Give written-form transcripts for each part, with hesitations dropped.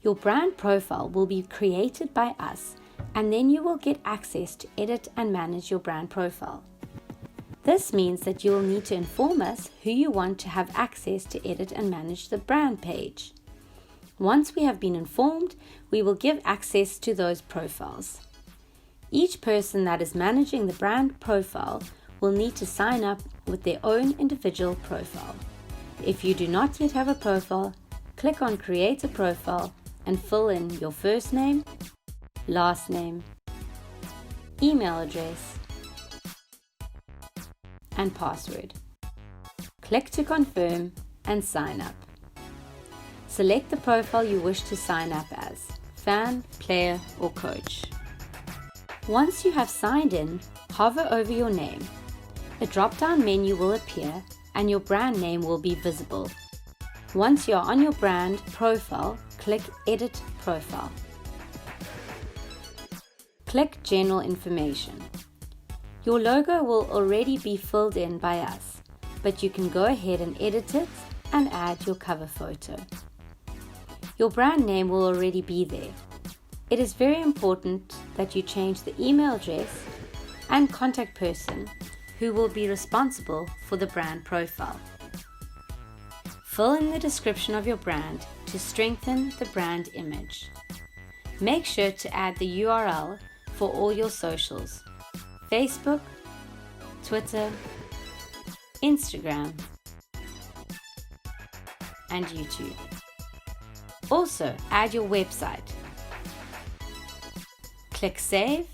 Your brand profile will be created by us, and then you will get access to edit and manage your brand profile. This means that you will need to inform us who you want to have access to edit and manage the brand page. Once we have been informed, we will give access to those profiles. Each person that is managing the brand profile will need to sign up with their own individual profile. If you do not yet have a profile, click on Create a Profile and fill in your first name, last name, email address, and password. Click to confirm and sign up. Select the profile you wish to sign up as, fan, player, or coach. Once you have signed in, hover over your name. A drop-down menu will appear and your brand name will be visible. Once you are on your brand profile, click Edit Profile. Click General Information. Your logo will already be filled in by us, but you can go ahead and edit it and add your cover photo. Your brand name will already be there. It is very important that you change the email address and contact person who will be responsible for the brand profile. Fill in the description of your brand to strengthen the brand image. Make sure to add the URL for all your socials: Facebook, Twitter, Instagram, and YouTube. Also, add your website. Click Save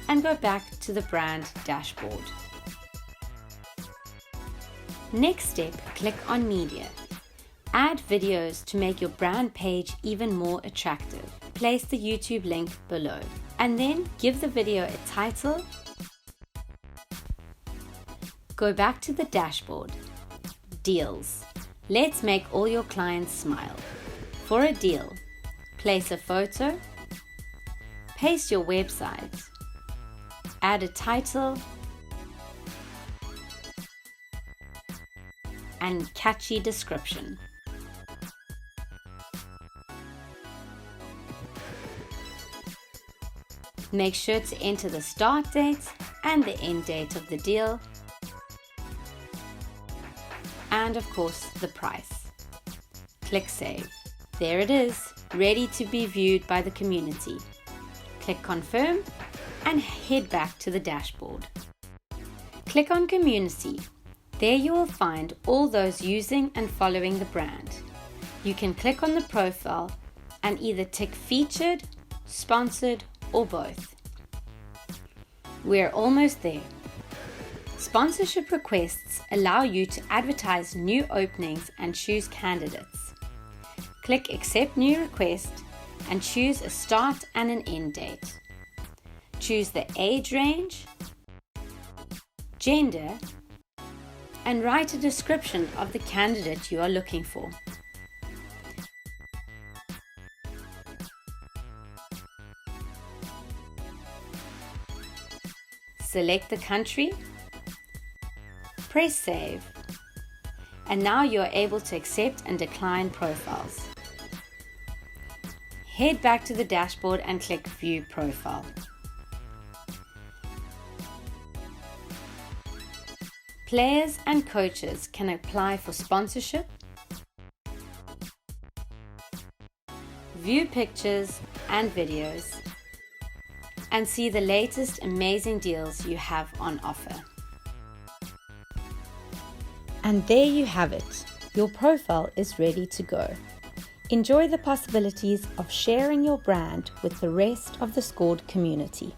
and go back to the brand dashboard. Next step, click on Media. Add videos to make your brand page even more attractive. Place the YouTube link below and then give the video a title. Go back to the dashboard. Deals. Let's make all your clients smile. For a deal, place a photo, paste your website, add a title, and catchy description. Make sure to enter the start date and the end date of the deal, and of course the price. Click Save. There it is, ready to be viewed by the community. Click Confirm and head back to the dashboard. Click on Community. There you will find all those using and following the brand. You can click on the profile and either tick Featured, Sponsored, or both. We're almost there. Sponsorship requests allow you to advertise new openings and choose candidates. Click Accept New Request and choose a start and an end date. Choose the age range, gender, and write a description of the candidate you are looking for. Select the country, press Save, and now you are able to accept and decline profiles. Head back to the dashboard and click View Profile. Players and coaches can apply for sponsorship, view pictures and videos, and see the latest amazing deals you have on offer. And there you have it. Your profile is ready to go. Enjoy the possibilities of sharing your brand with the rest of the Scorrd community.